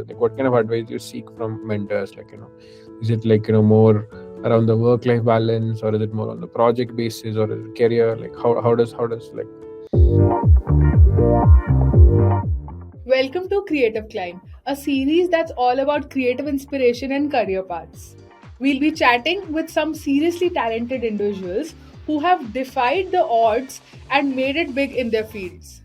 like what kind of advice you seek from mentors? Is it more around the work-life balance, or is it more on the project basis, or is it career? Like how does like Welcome to Creative Climb, a series that's all about creative inspiration and career paths. We'll be chatting with some seriously talented individuals who have defied the odds and made it big in their fields.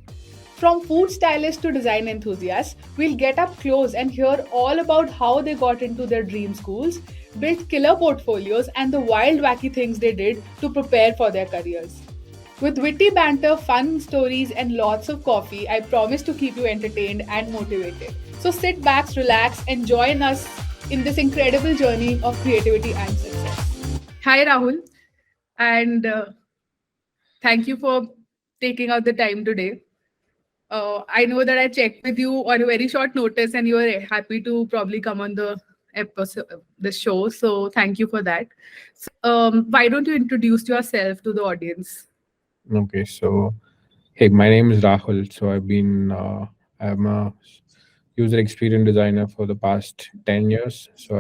From food stylists to design enthusiasts, we'll get up close and hear all about how they got into their dream schools, built killer portfolios, and the wild, wacky things they did to prepare for their careers. With witty banter, fun stories, and lots of coffee, I promise to keep you entertained and motivated. So sit back, relax, and join us in this incredible journey of creativity and success. Hi, Rahul, and thank you for taking out the time today. I know that I checked with you on a very short notice, and you were happy to probably come on the episode, the show. So thank you for that. Why don't you introduce yourself to the audience? okay? So hey, my name is Rahul. So I'm a user experience designer for the past 10 years. So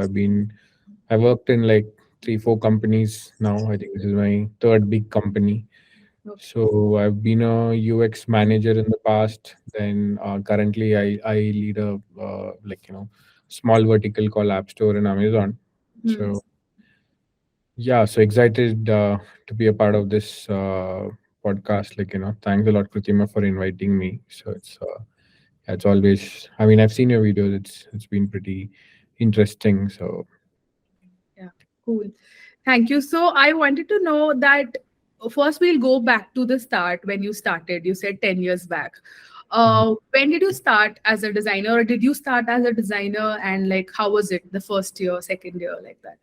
I worked in like 3-4 companies now. I think this is my third big company. So I've been a UX manager in the past. Then currently I lead a small vertical called App Store in Amazon. Hmm. So yeah, so excited to be a part of this podcast. Thanks a lot, Kritima, for inviting me. So it's always. I mean, I've seen your videos. It's been pretty interesting. So Yeah, cool. Thank you. So I wanted to know that first we'll go back to the start when you started. You said 10 years back. When did you start as a designer, or did you start as a designer, and like how was it the first year, second year, like that?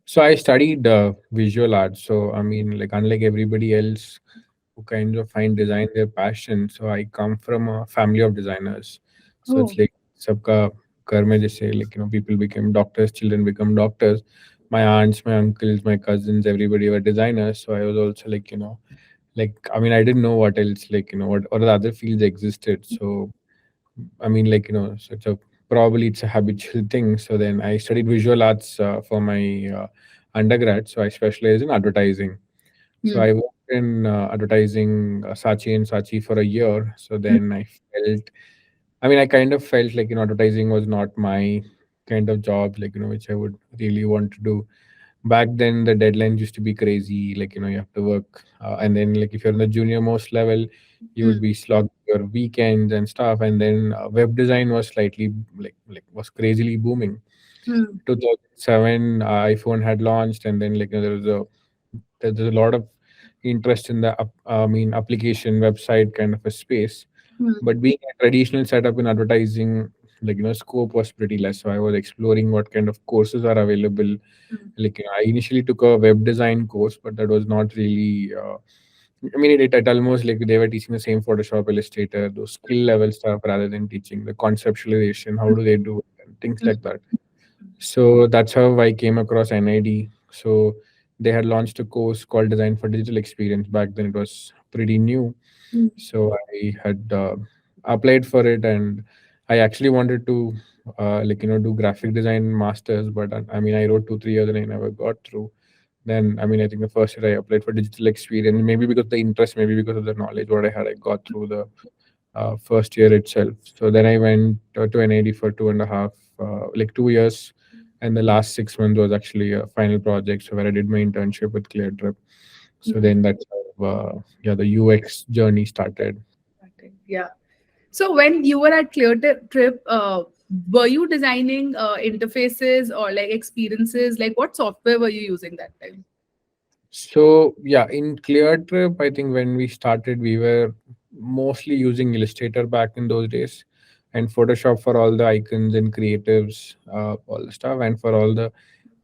so I studied visual arts. So I mean, like unlike everybody else who kind of find design their passion. So I come from a family of designers. So it's Oh. like sabka kar mein jaise people became doctors, children become doctors. My aunts, my uncles, my cousins, everybody were designers. So I was also I mean I didn't know what else what other fields existed. So I mean, so probably it's a habitual thing. So then I studied visual arts for my undergrad. So I specialize in advertising. So Hmm. I worked in advertising Saatchi and Saatchi for a year. So then I mean, I kind of felt like, advertising was not my kind of job, which I would really want to do. Back then, the deadlines used to be crazy. You have to work. And then, like, if you're in the junior most level, you would Hmm. be slogged your weekends and stuff. And then web design was slightly, was crazily booming. Hmm. 2007, iPhone had launched, and then, there's a lot of interest in the I mean application website kind of a space, Hmm. but being a traditional setup in advertising, scope was pretty less. So I was exploring what kind of courses are available. I initially took a web design course, but that was not really I mean it almost like they were teaching the same Photoshop, Illustrator, those skill level stuff, rather than teaching the conceptualization, how do they do it, and things Hmm. like that. So that's how I came across NID. So they had launched a course called Design for Digital Experience. Back then, it was pretty new. Hmm. So I had applied for it, and I actually wanted to, do graphic design masters. But I mean, I wrote 2-3 years and I never got through. Then, I mean, I think the first year I applied for digital experience, maybe because of the interest, maybe because of the knowledge what I had, I got through the first year itself. So then I went to NID for 2.5, 2 years, and the last 6 months was actually a final project. So where I did my internship with ClearTrip. So Hmm. then that's how, yeah, the UX journey started. Okay. Yeah. So when you were at Clear Trip, were you designing interfaces or like experiences? Like what software were you using that time? So yeah, in ClearTrip, I think when we started, we were mostly using Illustrator back in those days, and Photoshop for all the icons and creatives, all the stuff, and for all the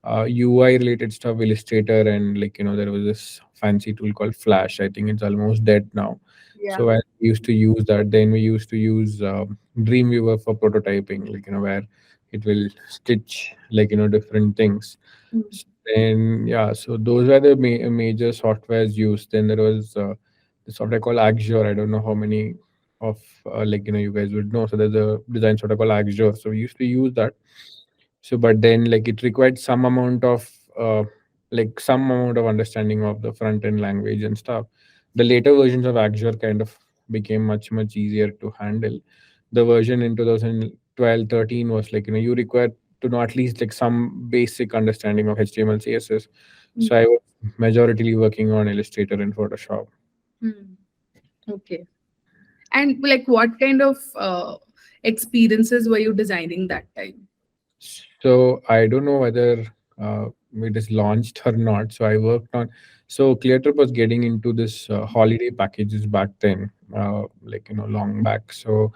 UI related stuff, Illustrator, and there was this fancy tool called Flash. I think it's almost dead now. Yeah. So I used to use that. Then we used to use Dreamweaver for prototyping, where it will stitch different things. Mm. Then yeah, so those were the major softwares used. Then there was the software called Axure. I don't know how many. of you guys would know. So there's a design software called Azure. So we used to use that. So but then it required some amount of understanding of the front end language and stuff. The later versions of Azure kind of became much easier to handle. The version in 2012 13 was you required to know at least some basic understanding of HTML CSS. Mm. So I was majoritarily working on Illustrator and Photoshop. Mm. Okay. And like, what kind of experiences were you designing that time? So I don't know whether it is launched or not. So I worked on. So Cleartrip was getting into this holiday packages back then, long back. So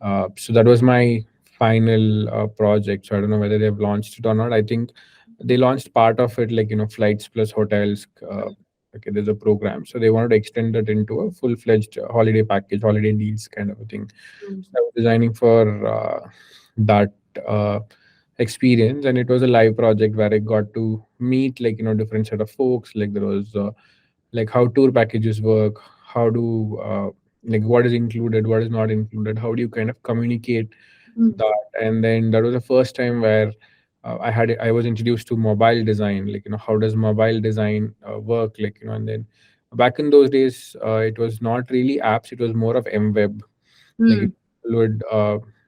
that was my final project. So I don't know whether they've launched it or not. I think they launched part of it, flights plus hotels. Okay, there's a program. So they wanted to extend it into a full-fledged holiday package, holiday deals kind of a thing. Mm. So I was designing for that experience, and it was a live project where I got to meet different set of folks. Like there was how tour packages work, how do what is included, what is not included, how do you kind of communicate Mm. that. And then that was the first time where I was introduced to mobile design, how does mobile design work, and then back in those days it was not really apps, it was more of MWeb. like Mm. people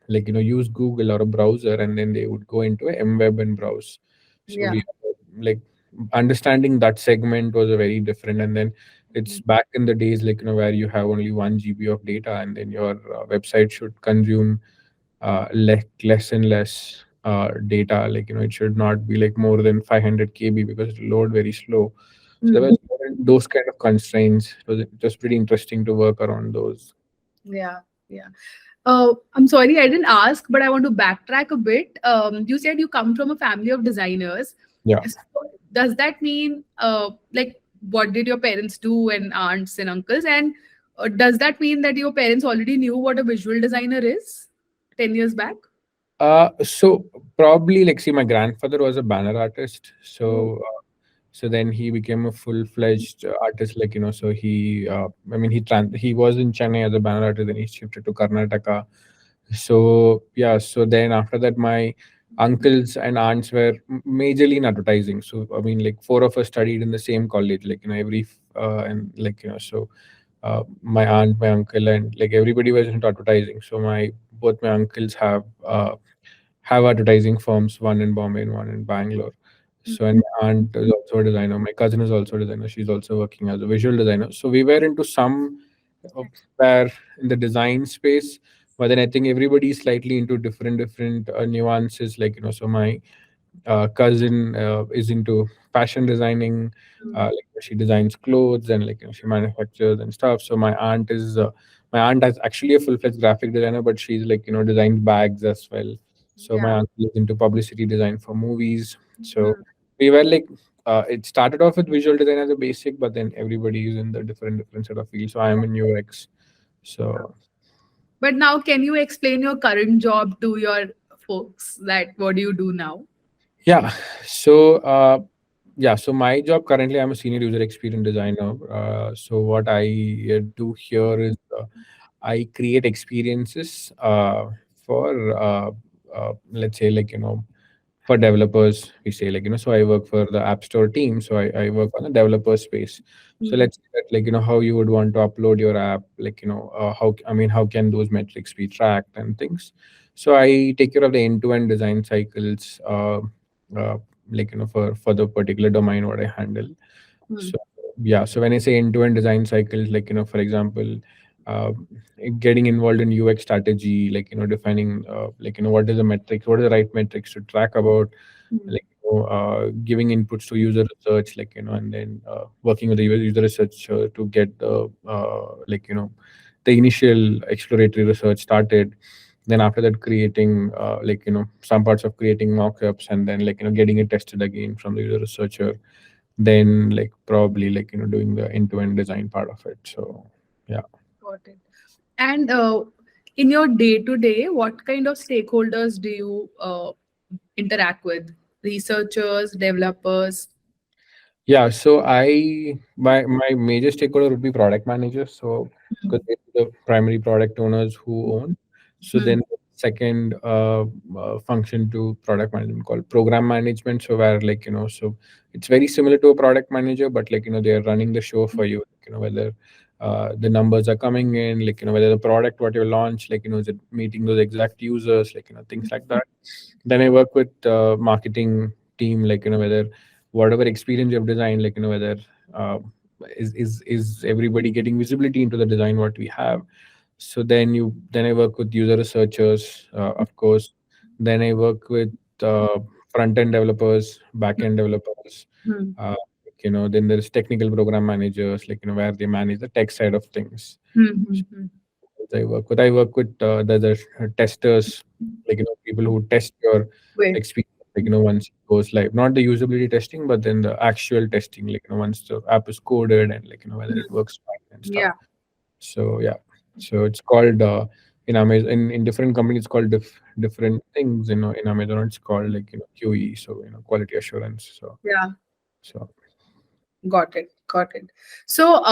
would use Google or a browser, and then they would go into a MWeb and browse. So Yeah. we like understanding that segment was a very different. And then it's back in the days where you have only 1 GB of data, and then your website should consume less and less data. It should not be more than 500 KB because it load very slow. So there Mm. was those kind of constraints. It was pretty interesting to work around those. Yeah. Yeah. I'm sorry, I didn't ask, but I want to backtrack a bit. You said you come from a family of designers. Yeah. So does that mean, like, what did your parents do, and aunts and uncles? And does that mean that your parents already knew what a visual designer is 10 years back? So probably see, my grandfather was a banner artist. Oh. So then he became a full-fledged artist. So he was in Chennai as a banner artist. Then he shifted to Karnataka. So yeah. So then after that, my uncles and aunts were majorly in advertising. So I mean, four of us studied in the same college. And so my aunt, my uncle, and everybody was into advertising. So my both my uncles have advertising firms, one in Bombay and one in Bangalore. So and my aunt is also a designer. My cousin is also a designer. She's also working as a visual designer. So we were into some where in the design space, but then I think everybody is slightly into different nuances. So my cousin is into fashion designing. She designs clothes, and she manufactures and stuff. So my aunt is actually a full-fledged graphic designer, but she's designs bags as well. So my Yeah. uncle is into publicity design for movies. So we were it started off with visual design as a basic, but then everybody is in the different set of fields. So I am in UX. So But now, can you explain your current job to your folks? That what do you do now? yeah. So my job currently, I'm a senior user experience designer. So what I do here is I create experiences for let's say for developers. We say so I work for the App Store team. So I work on the developer space. So Mm. let's say that how you would want to upload your app, how can those metrics be tracked and things. So I take care of the end-to-end design cycles. Uh, for the particular domain what I handle. Mm. So yeah, so when I say end-to-end design cycles, for example, uh, getting involved in UX strategy, defining what is the metrics, what are the right metrics to track about, Mm. giving inputs to user research, and then working with the user research to get the the initial exploratory research started. Then after that, creating some parts of creating mockups, and then getting it tested again from the user researcher. Then probably doing the end-to-end design part of it. So yeah. Got it. And in your day to day, what kind of stakeholders do you interact with? Researchers, developers? Yeah, so my major stakeholder would be product managers. So Mm. because they're the primary product owners who own. So Mm. then second function to product management called program management. So where so it's very similar to a product manager, but they're running the show for you. Whether the numbers are coming in, whether the product what you launch, is it meeting those exact users, things like that. Then I work with marketing team, whether whatever experience you have designed, whether uh, is everybody getting visibility into the design what we have. So then I work with user researchers, of course. Then I work with uh, front end developers, back end developers. Mm. uh, then there's technical program managers, where they manage the tech side of things. Mm. Mm. I work with the testers, people who test your Wait. experience, once it goes live. Not the usability testing, but then the actual testing, once the app is coded and whether it works fine and stuff. Yeah. So yeah, so it's called in Amazon, in different companies it's called different things. In Amazon it's called QE, so quality assurance. So Yeah. so Got it. Got it. So,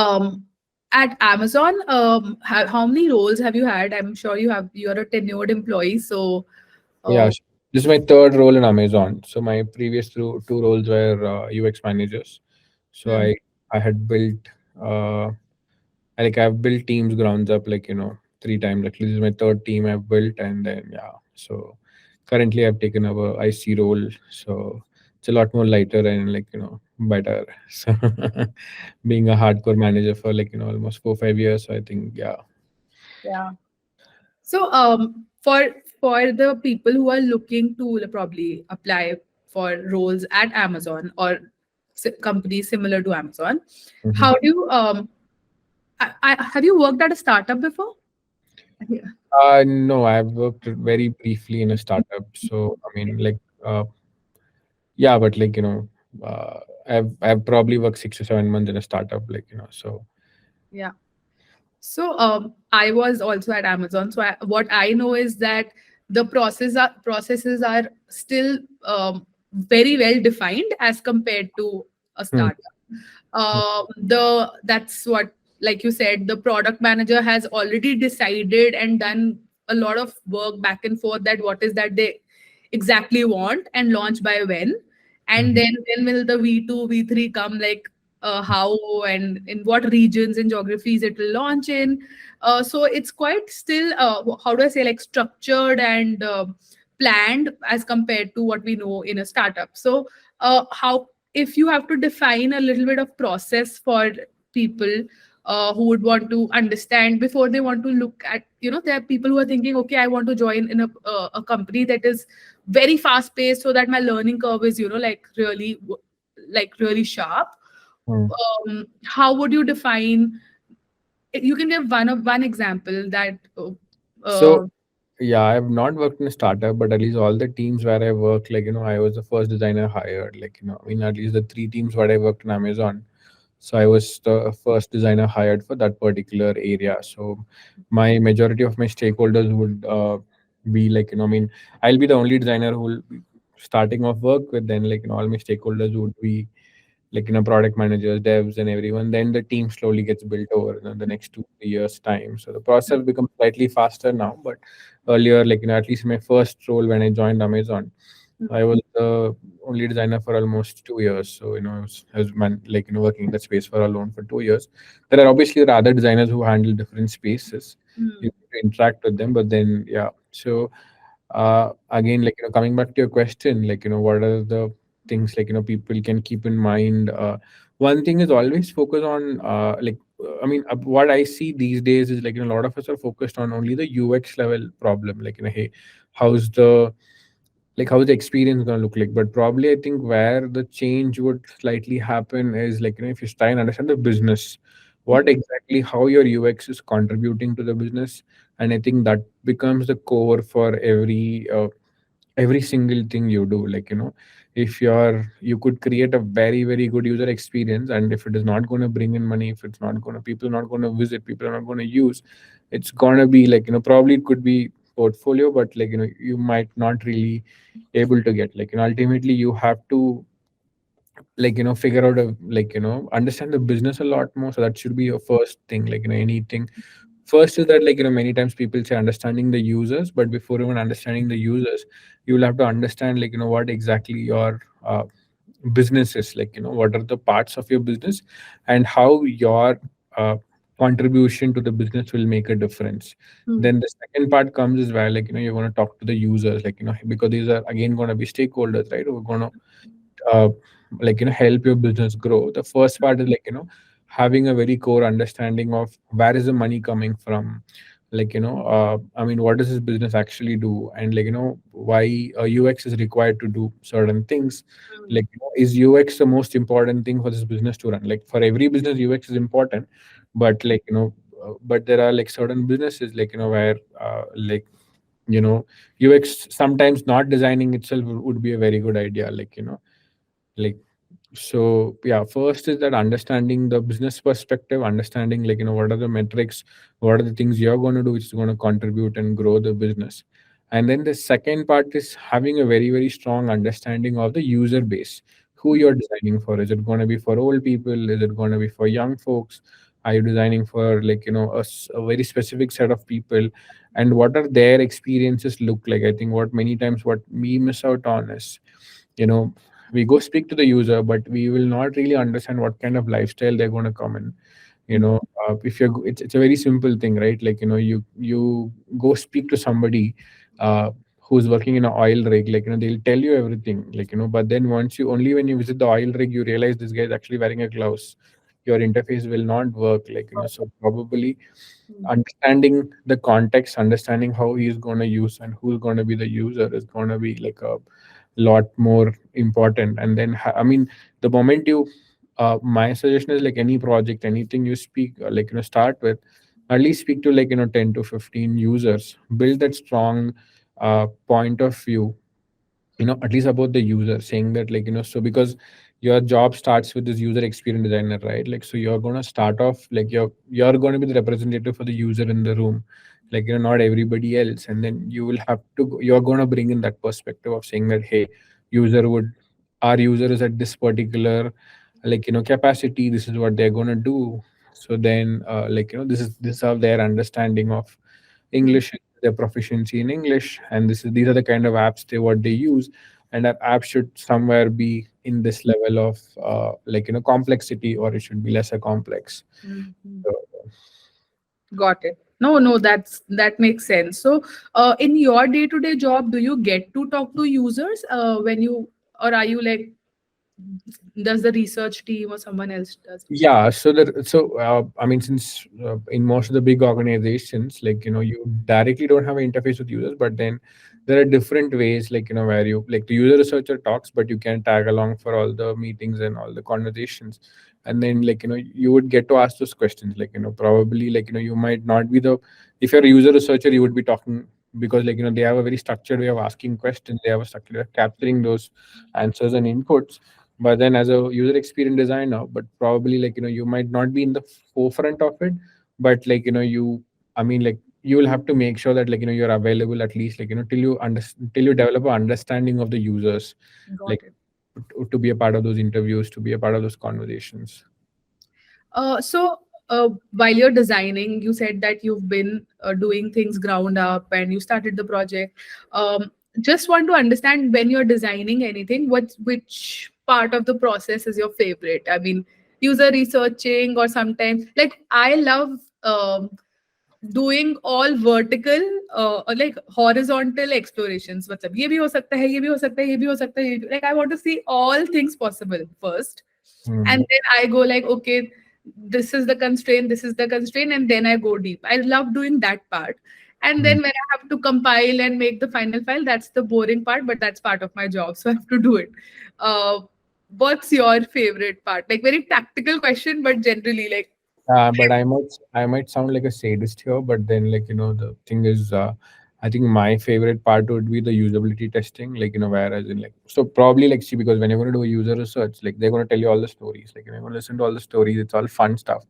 at Amazon, how many roles have you had? I'm sure you're a tenured employee. So, yeah, uh, this is my third role in Amazon. So my previous two roles were UX managers. So mm, I had built uh, I've built teams grounds up, three times. Actually, this is my third team I've built, and then yeah. So currently I've taken over IC role, so it's a lot more lighter and better. So being a hardcore manager for almost 4 5 years, so I think yeah. yeah. So, for the people who are looking to probably apply for roles at Amazon or companies similar to Amazon, Mhm. how do you have you worked at a startup before? Yeah. No, I've worked very briefly in a startup. So I mean, yeah, but uh, I've probably worked 6 to 7 months in a startup, so. Yeah. So I was also at Amazon. So what I know is that processes are still very well defined as compared to a Hmm. startup. The That's what, like you said, the product manager has already decided and done a lot of work back and forth that what is that they exactly want and launch by when, and Mhm. then when will the V2 V3 come, like how and in what regions and geographies it will launch in. So it's quite still how do I say, like structured and planned as compared to what we know in a startup. So how, if you have to define a little bit of process for people who would want to understand before they want to look at, there are people who are thinking, okay, I want to join in a company that is very fast paced so that my learning curve is, like really like really sharp. Hmm. How would you define, you can give one example that So uh, yeah, I've not worked in a startup, but at least all the teams where I work, I was the first designer hired. I mean, at least the three teams where I worked in Amazon. So I was the first designer hired for that particular area. So my majority of my stakeholders would be I mean, I'll be the only designer who will be starting off work with. Then all my stakeholders would be product managers, devs, and everyone. Then the team slowly gets built over the next 2 3 years time. So the process becomes slightly faster now, but earlier, at least in my first role when I joined Amazon, I was the only designer for almost 2 years. So I was working in that space for alone for 2 years. There are other designers who handle different spaces. You hmm, need to interact with them, but then yeah. So again, coming back to your question, what are the things people can keep in mind. One thing is always focus on I mean, what I see these days is a lot of us are focused on only the UX level problem, hey, how's the how's the experience going to look like. But probably I think where the change would slightly happen is if you try and understand the business, what hmm, exactly how your UX is contributing to the business. And I think that becomes the core for every single thing you do. If you could create a very very good user experience, and if it is not going to bring in money, if it's not going to, people are not going to visit, people are not going to use, it's going to be probably it could be portfolio, but you might not really able to get ultimately you have to figure out a understand the business a lot more. So that should be your first thing. Anything first is that many times people say understanding the users, but before even understanding the users, you will have to understand what exactly your business is, what are the parts of your business, and how your uh, contribution to the business will make a difference. Hmm. Then the second part comes is where you're going to talk to the users, because these are again going to be stakeholders, right? We're going to uh, help your business grow. The first part is having a very core understanding of where is the money coming from, I mean, what does this business actually do, and why UX is required to do certain things. Is UX the most important thing for this business to run? Like for every business UX is important, but but there are certain businesses where you know UX sometimes not designing itself would be a very good idea, like so yeah, first is that understanding the business perspective, understanding what are the metrics, what are the things you're going to do which is going to contribute and grow the business. And then the second part is having a very very strong understanding of the user base, who you're designing for. Is it going to be for old people? Is it going to be for young folks? Are you designing for a very specific set of people, and what are their experiences look like? I think what many times what we miss out on is you know we go speak to the user, but we will not really understand what kind of lifestyle they're going to come in. If it's a very simple thing, right? You go speak to somebody uh, who's working in an oil rig, they'll tell you everything, but then once you only when you visit the oil rig, you realize this guy is actually wearing a gloves. Your interface will not work, so probably understanding the context, understanding how he is going to use and who's going to be the user is going to be a lot more important. And then I mean, the moment you my suggestion is any project, anything you speak start with at least speak to 10 to 15 users, build that strong point of view, at least about the user, saying that so because your job starts with this user experience designer, right? So you're going to start off you're going to be the representative for the user in the room, not everybody else. And then you will have to you're going to bring in that perspective of saying that, hey, user would our user is at this particular capacity, this is what they're going to do. So then this is how their understanding of English, their proficiency in English, and these are the kind of apps they use, and that app should somewhere be in this level of complexity, or it should be lesser complex. Mhm. So, Got it. No, no, that makes sense. So, in your day-to-day job, do you get to talk to users when you, or are you like, does the research team or someone else does it? yeah, I mean, since in most of the big organizations, you directly don't have an interface with users, but then there are different ways, where you the user researcher talks, but you can tag along for all the meetings and all the conversations. And then you would get to ask those questions, probably you might not be the if you're a user researcher, you would be talking because they have a very structured way of asking questions, they have a structured way of capturing those answers and inputs. But then as a user experience designer, but probably you might not be in the forefront of it, but you I mean you will have to make sure that you're available at least till you develop an understanding of the users, like Got it. to be a part of those interviews, to be a part of those conversations. So, while you're designing, you said that you've been doing things ground up and you started the project. Just want to understand when you're designing anything, which part of the process is your favorite? I mean, user researching, or sometimes like I love doing all vertical or like horizontal explorations. मतलब ये भी हो सकता है, ये भी हो सकता है, ये भी हो सकता है, like I want to see all things possible first, Hmm. and then I go like, okay, this is the constraint, this is the constraint, and then I go deep. I love doing that part. And Hmm. then when I have to compile and make the final file, that's the boring part, but that's part of my job, so I have to do it. uh, what's your favorite part? Like, very tactical question, but generally like But I might sound like a sadist here, but then the thing is, I think my favorite part would be the usability testing, whereas in so probably see, because when you're going to do a user research, they're going to tell you all the stories, you're going to listen to all the stories, it's all fun stuff.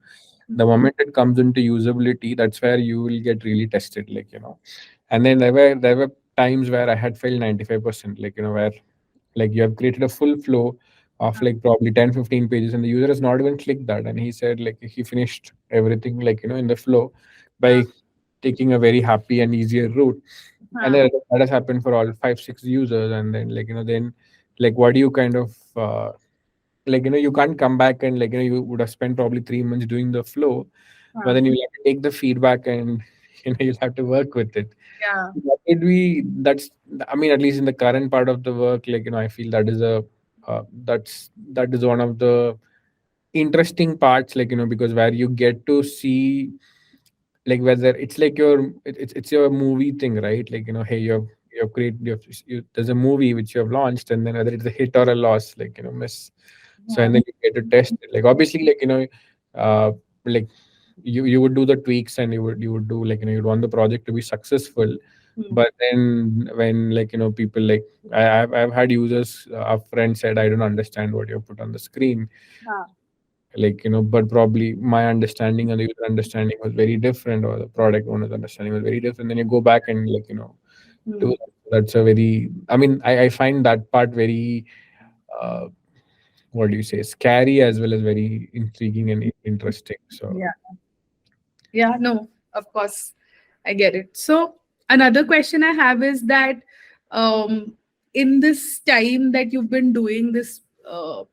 The moment it comes into usability, that's where you will get really tested, and then there were times where I had failed 95%, where you have created a full flow of like probably 10-15 pages, and the user has not even clicked that. And he said like he finished everything like in the flow by taking a very happy and easier route. And then that has happened for all 5-6 users. And then then like what do you kind of you can't come back and you would have spent probably 3 months doing the flow, but then you'll have to take the feedback and you'll have to work with it. Yeah. That would be that's I mean, at least in the current part of the work, I feel that is a that is one of the interesting parts, because where you get to see like whether it's like it's your movie thing, right? Hey, there's a movie which you have launched, and then whether it's a hit or a loss, miss. So and then you get to test it. Like obviously, uh, like you would do the tweaks, and you would do you'd want the project to be successful. But then when people I've had users, a friend said, I don't understand what you put on the screen, but probably my understanding and the user understanding was very different, or the product owner's understanding was very different. Then you go back and do that. That's a very, I mean, I find that part very uh, what do you say, scary as well as very intriguing and interesting. So Yeah. Yeah, no, of course, I get it. So another question I have is that um, in this time that you've been doing this UX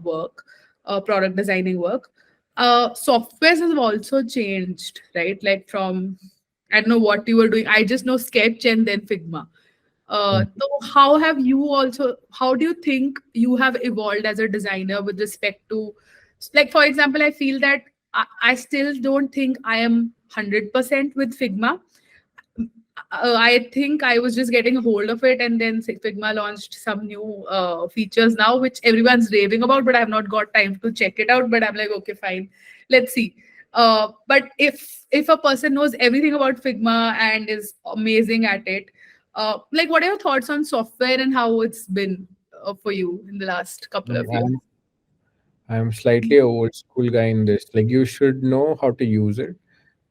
work, product designing work, softwares have also changed, right? Like from I don't know what you were doing. I just know Sketch and then Figma. mm, So how have you also? How do you think you have evolved as a designer with respect to, like, for example, I feel that I still don't think I am 100% with Figma. I think I was just getting a hold of it, and then Figma launched some new features now, which everyone's raving about, but I've not got time to check it out. But I'm like, okay, fine, let's see. But if a person knows everything about Figma and is amazing at it, like, what are your thoughts on software and how it's been for you in the last couple of years? I'm slightly a old school guy in this. Like you should know how to use it,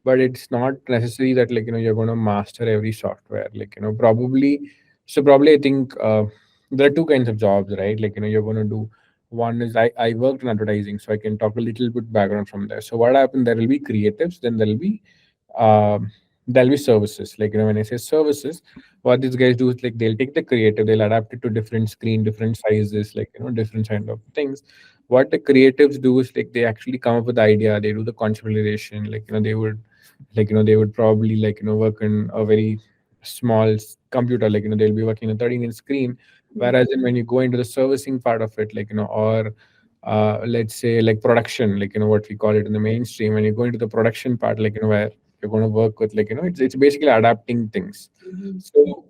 but it's not necessary that you're going to master every software. Probably I think there are two kinds of jobs, right? You're going to do, one is I worked in advertising, so I can talk a little bit background from there. So what happened, there will be creatives, then um there'll be services. When I say services, what these guys do is they'll take the creative, they'll adapt it to different screen, different sizes, different kind of things. What the creatives do is they actually come up with the idea, they do the conceptualization. They would probably work in a very small computer. They'll be working on a 13-inch screen. Whereas when you go into the servicing part of it, or let's say production, what we call it in the mainstream, when you go into the production part, where you're going to work with it's basically adapting things. So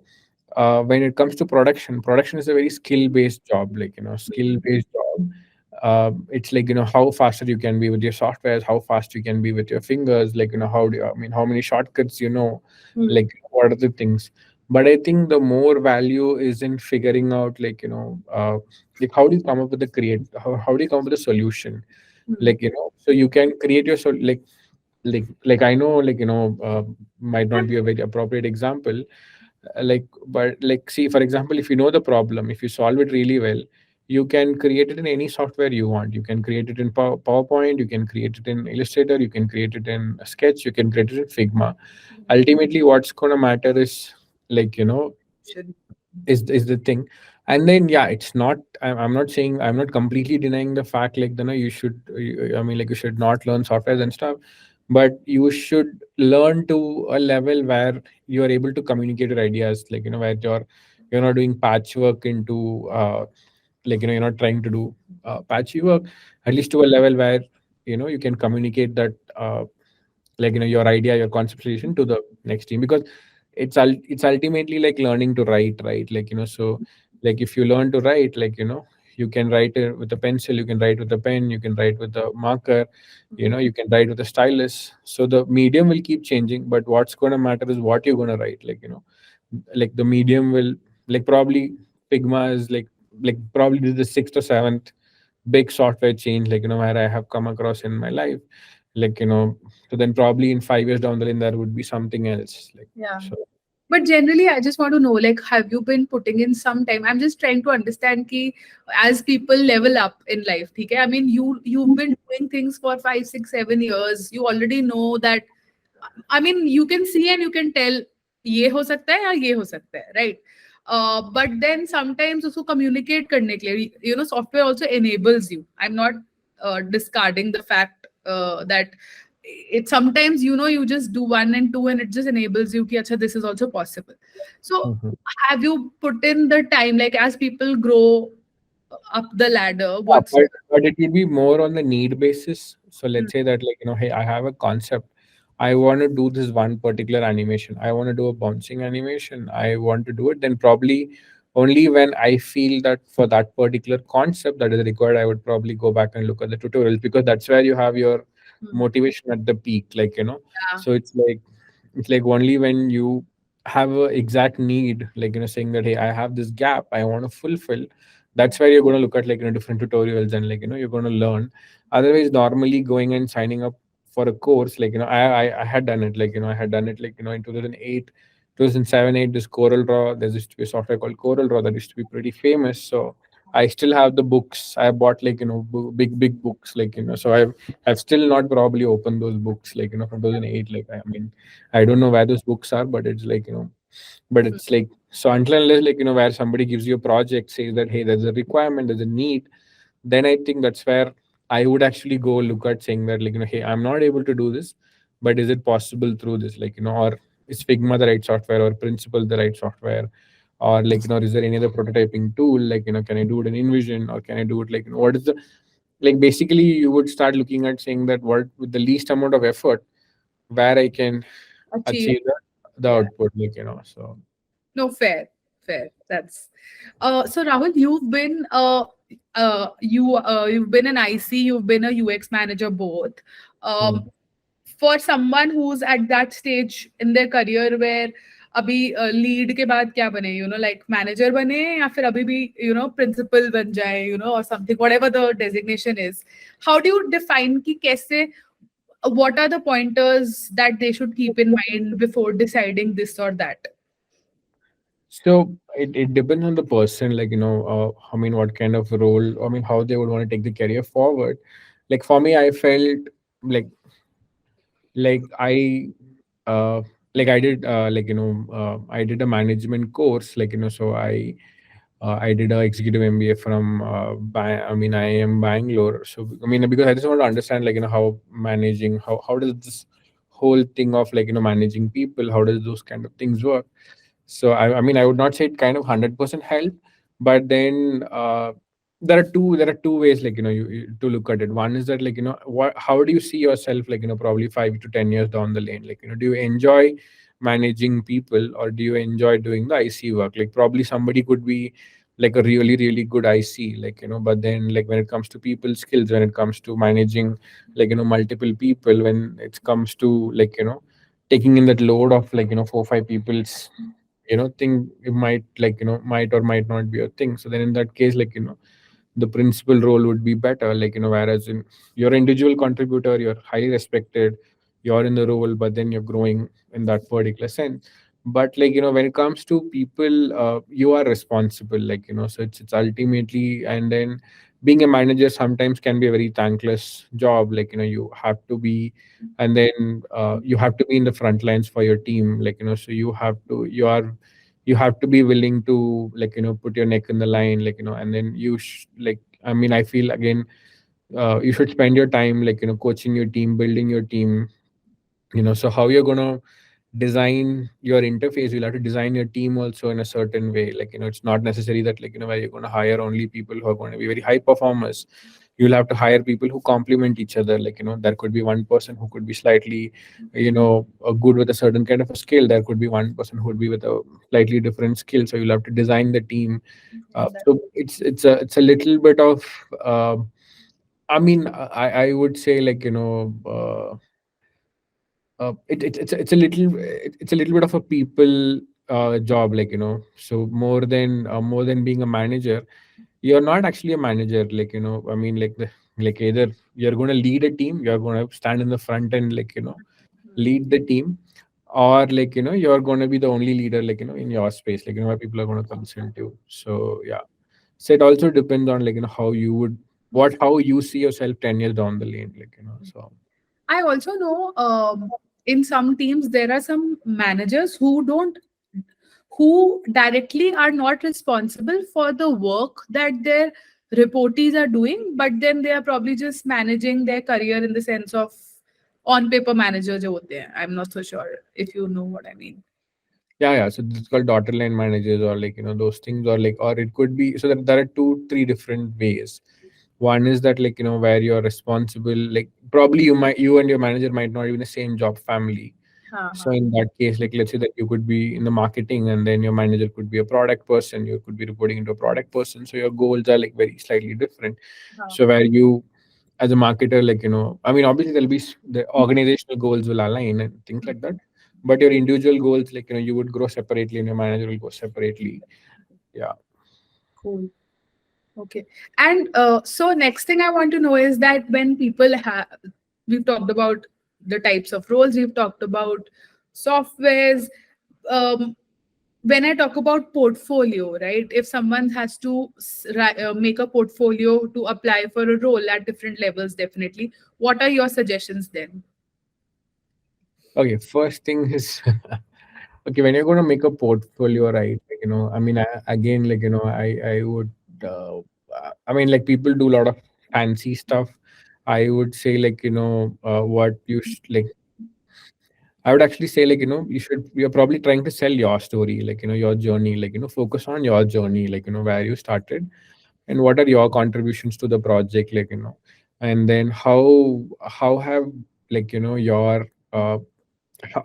when it comes to production is a very skill based job, skill based job. It's how faster you can be with your softwares, how fast you can be with your fingers, how do you, I mean, how many shortcuts, what are the things. But I think the more value is in figuring out how do you come up with the how do you come up with a solution, so you can create your I know might not be a very appropriate example, but see, for example, if you know the problem, if you solve it really well, you can create it in any software you want. You can create it in PowerPoint, you can create it in Illustrator, you can create it in Sketch, you can create it in Figma. Ultimately what's going to matter is like you know is the thing. And then yeah, it's not, I'm not saying, I'm not completely denying the fact you should you should not learn softwares and stuff, but you should learn to a level where you are able to communicate your ideas, where you're not doing patchwork into you're not trying to do patchy work, at least to a level where you can communicate that your idea, your conceptualization to the next team. Because it's ultimately like learning to write, right? So if you learn to write, you can write it with a pencil, you can write with a pen, you can write with a marker, you can write with a stylus. So the medium will keep changing, but what's going to matter is what you're going to write. The medium will, probably Figma is probably this is the sixth or seventh big software change where I have come across in my life. like you know so then probably in 5 years down the line there would be something else, Yeah. so. But generally, I just want to know, like, have you been putting in some time? I'm just trying to understand ki as people level up in life, okay? I mean, you've been doing things for 5, 6, 7 years. You already know that. I mean, you can see and you can tell ये हो सकता है या ये हो सकता है, right? But then sometimes उसको communicate करने के लिए, you know, software also enables you. I'm not discarding the fact that it sometimes, you know, you just do one and two and it just enables you ki acha this is also possible. So Mhm. have you put in the time, like as people grow up the ladder, Yeah, what's but it will be more on the need basis. So Hmm, let's say that, like, hey, I have a concept. I want to do this one particular animation. I want to do a bouncing animation. I want to do it. Then probably only when I feel that for that particular concept that is required, I would probably go back and look at the tutorials, because that's where you have your hmm, motivation at the peak. yeah, So it's like only when you have a exact need, saying that, hey, I have this gap, I want to fulfill. That's where you're going to look at, different tutorials, and you're going to learn. Otherwise, normally going and signing up for a course, I had done it, I had done it, in 2008, 2007, 8, this Coral Draw. There used to be a software called Coral Draw that used to be pretty famous. So I still have the books. I bought, big books, so I've still not probably opened those books, from 2008. I don't know where those books are, but it's like, so until unless, where somebody gives you a project, says that, hey, there's a requirement, there's a need, then I think that's where I would actually go look at, saying that, hey, I'm not able to do this, but is it possible through this, or is Figma the right software, or Principle the right software, or is there any other prototyping tool, can I do it in InVision, or can I do it, what is the, basically you would start looking at, saying that what with the least amount of effort, where I can achieve. achieve the Yeah. output, so. No, fair, fair. That's so Rahul, you've been an IC, you've been a UX manager both. Um, Hmm. for someone who's at that stage in their career where अभी lead के बाद क्या बने, you know, like manager बने या फिर अभी भी, you know, principal बन जाए, you know, or something, whatever the designation is. How do you define कि कैसे, what are the pointers that they should keep in mind before deciding this or that? So it depends on the person, what kind of role, how they would want to take the career forward. Like for me, I felt like like I uh I did, I did a management course, so I did a executive MBA from I am Bangalore. So because I just want to understand, how managing, how does this whole thing of, managing people, how does those kind of things work. So I would not say it kind of 100% help, but then there are two ways, to look at it. One is that, how do you see yourself, probably 5 to 10 years down the lane. Do you enjoy managing people, or do you enjoy doing the IC work? Like probably somebody could be like a really really good IC, but then, when it comes to people skills, when it comes to managing, multiple people, when it comes to, taking in that load of, 4 or 5 people's, thing, it might, might or might not be a thing. So then in that case, the principal role would be better, whereas in you're an individual contributor, you're highly respected, you're in the role, but then you're growing in that particular sense. But when it comes to people, you are responsible, so it's ultimately. And then being a manager sometimes can be a very thankless job, you have to be, and then you have to be in the front lines for your team, so you have to be willing to, put your neck in the line, and then I feel again, you should spend your time, coaching your team, building your team. So how you're going to design your interface, you'll have to design your team also in a certain way. It's not necessary that, where you're going to hire only people who are going to be very high performers. You'll have to hire people who complement each other. There could be one person who could be slightly, good with a certain kind of a skill. There could be one person who would be with a slightly different skill. So you'll have to design the team. So it's a little bit of, I would say, it's a little, it's a little bit of a people job, so more than being a manager, you're not actually a manager, either you're going to lead a team, you're going to stand in the front and, lead the team, or like you're going to be the only leader in your space, where people are going to consent to. So yeah, so it also depends on how you would, what how you see yourself 10 years down the lane, so. I also know in some teams there are some managers who don't, who directly are not responsible for the work that their reportees are doing, but then they are probably just managing their career in the sense of on paper manager jo hote hain. I'm not so sure if you know what I mean. Yeah, so it's called dotted line managers, or those things, or or it could be, so that there are two, three different ways. One is that where you're responsible, probably you and your manager might not even the same job family. हाँ So हाँ in that case, let's say that you could be in the marketing, and then your manager could be a product person. You could be reporting into a product person. So your goals are very slightly different. हाँ So where you, as a marketer, I mean, obviously there'll be the organizational goals will align and things like that. But your individual goals, you would grow separately, and your manager will go separately. Yeah. cool. Okay. And so next thing I want to know is that when people have, we've talked about the types of roles, we've talked about softwares. Um, when I talk about portfolio, right? If someone has to make a portfolio to apply for a role at different levels, definitely. What are your suggestions then? Okay. First thing is, okay, when you're going to make a portfolio, right? I mean, again, I would, I mean, people do a lot of fancy stuff. I would say, what you I would actually say, you're probably trying to sell your story, your journey, focus on your journey, where you started and what are your contributions to the project, and then how have, your,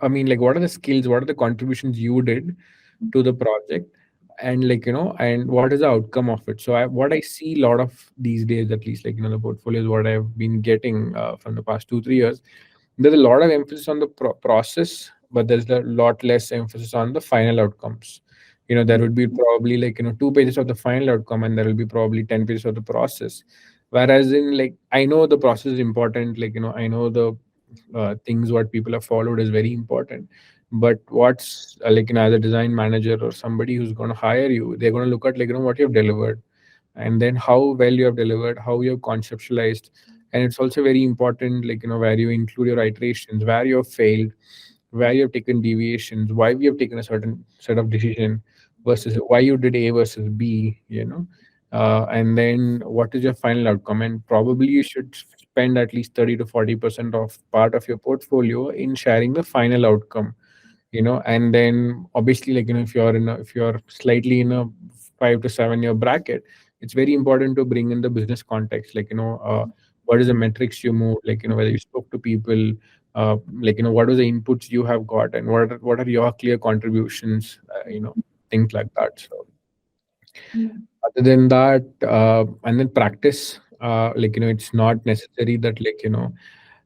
I mean, what are the skills, what are the contributions you did to the project, and and what is the outcome of it. So what I see a lot of these days, at least, the portfolios what I've been getting from the past 2 3 years, there's a lot of emphasis on the process, but there's a lot less emphasis on the final outcomes. There would be probably 2 pages of the final outcome, and there will be probably 10 pages of the process. Whereas in, I know the process is important, I know the things what people have followed is very important, but what's as a design manager or somebody who's going to hire you, they're going to look at what you've delivered, and then how well you have delivered, how you have conceptualized. And it's also very important, where you include your iterations, where you have failed, where you have taken deviations, why we have taken a certain set of decision, versus why you did A versus B, and then what is your final outcome. And probably you should spend at least 30 to 40% of part of your portfolio in sharing the final outcome. And then obviously, if you're slightly in a 5 to 7 year bracket, it's very important to bring in the business context, what is the metrics you move, whether you spoke to people, what are the inputs you have got, and what are your clear contributions, things like that. So other than that, and then practice, it's not necessary that,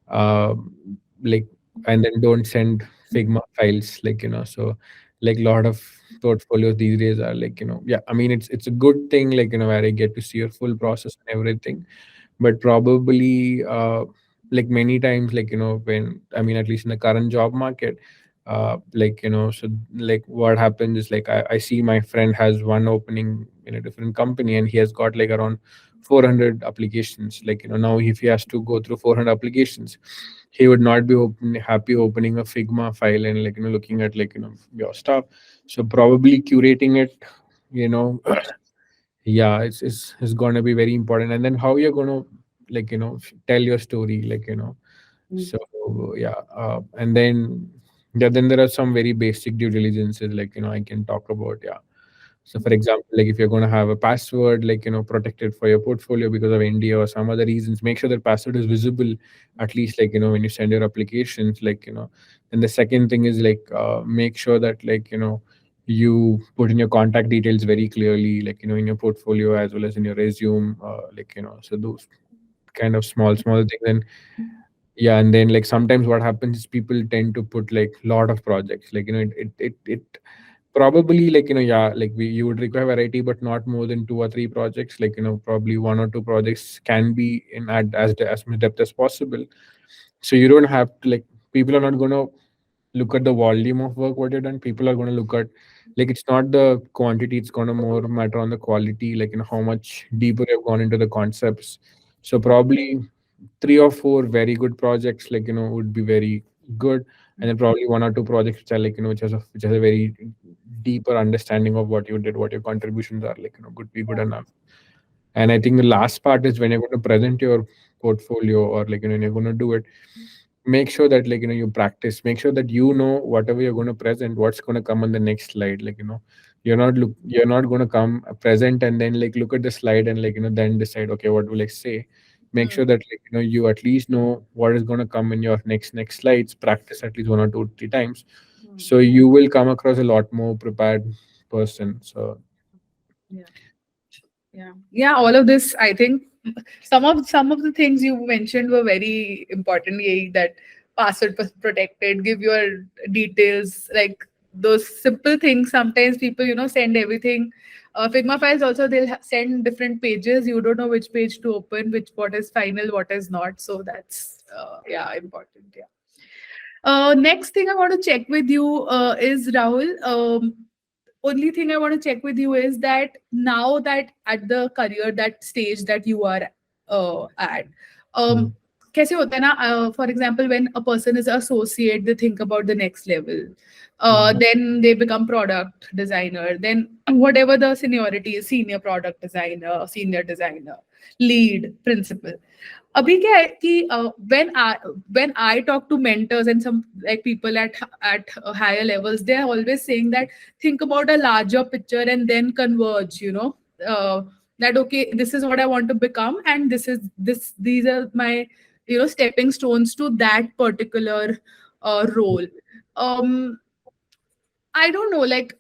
uh, like and then don't send Figma files, so a lot of portfolios these days are, yeah, I mean, it's a good thing, where I get to see your full process and everything. But probably, many times, when, I mean, at least in the current job market, so what happens is, I see my friend has one opening in a different company, and he has got around 400 applications. Now if he has to go through 400 applications, he would not be happy opening a Figma file and looking at your stuff. So probably curating it, you know yeah, it's going to be very important. And then how you're going to, tell your story, so yeah, and then, yeah, then there are some very basic due diligences, I can talk about. Yeah. So for example, if you're going to have a password, protected for your portfolio because of India or some other reasons, make sure that password is visible, at least, when you send your applications, and the second thing is, make sure that, you put in your contact details very clearly, in your portfolio as well as in your resume, so those kind of small things. And yeah, and then, sometimes what happens is people tend to put lot of projects, it probably, yeah, you would require variety, but not more than 2 or 3 projects, probably 1 or 2 projects can be in as much depth as possible. So you don't have to, people are not going to look at the volume of work what you've done. People are going to look at, like, it's not the quantity, it's going to more matter on the quality, like, how much deeper you've gone into the concepts. So probably three or four very good projects, like, would be very good. And then probably one or two projects which are, like, which has a very deeper understanding of what you did, what your contributions are, like, could be good enough. And I think the last part is when you're going to present your portfolio, or, like, when you're going to do it, make sure that, like, you practice, make sure that whatever you're going to present, what's going to come on the next slide. Like, you're not going to come present and then, like, look at the slide and, like, then decide, okay, what will I say. Make Hmm. sure that, like, you at least know what is going to come in your next slides. Practice at least one or two, three times, Hmm. so you will come across a lot more prepared person. So Yeah. Yeah, all of this, I think some of the things you mentioned were very important. That password protected, give your details, like those simple things. Sometimes people, send everything. Figma files also, they'll send different pages. You don't know which page to open, which what is final, what is not. So that's yeah, important. Yeah. Next thing I want to check with you is Rahul. Only thing I want to check with you is that now that at the career that stage that you are at, mm, um, कैसे होता है ना, for example, when a person is associate, they think about the next level. mm, Then they become product designer. Then whatever the seniority is, senior product designer, senior designer, lead, principal. अभी क्या है कि when I talk to mentors and some like people at higher levels, they are always saying that think about a larger picture and then converge. Uh, that okay, this is what I want to become, and these are my stepping stones to that particular role. Um, I don't know, like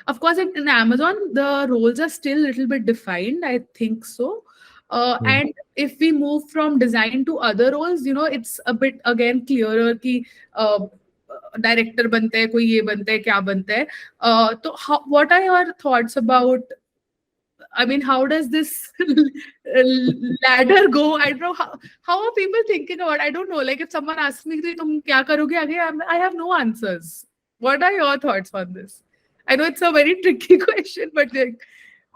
of course, in Amazon, the roles are still a little bit defined. I think so. mm. And if we move from design to other roles, it's a bit again clearer कि director बनते हैं, कोई ये बनता है, क्या बनता है. तो what are your thoughts about? I mean, how does this ladder go? I don't know how are people thinking about. I don't know. Like if someone asks me, "तुम क्या करोगे आगे?" I have no answers. What are your thoughts on this? I know it's a very tricky question, but like,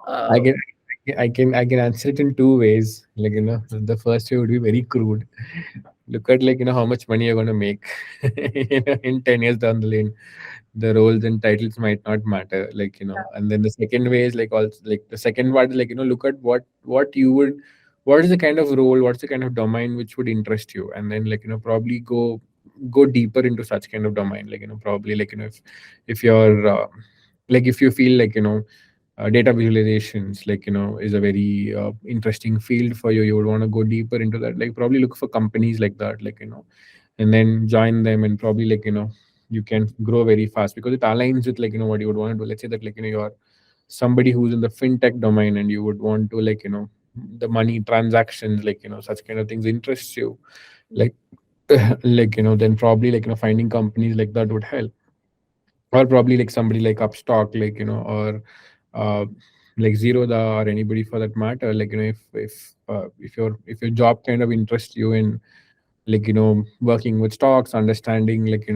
I uh, can I can answer it in two ways. Like, the first way would be very crude. Look at, like, how much money you're gonna make in 10 years down the lane. The roles and titles might not matter, like, and then the second way is, like, also, like, the second part is, like, look at what you would, what is the kind of role, what's the kind of domain which would interest you, and then, like, probably go deeper into such kind of domain. Like, probably, like, if you're like, if you feel like, data visualizations, like, is a very interesting field for you, you would want to go deeper into that, like, probably look for companies like that, like, and then join them, and probably, like, you can grow very fast because it aligns with, like, what you would want to do. Let's say that, like, you're somebody who's in the fintech domain, and you would want to, like, the money transactions, like, such kind of things interests you, like, like, then probably, like, finding companies like that would help. Or probably, like, somebody like Upstock, like, or uh, like Zerodha, or anybody for that matter, like, if your job kind of interests you in, like, working with stocks, understanding, like,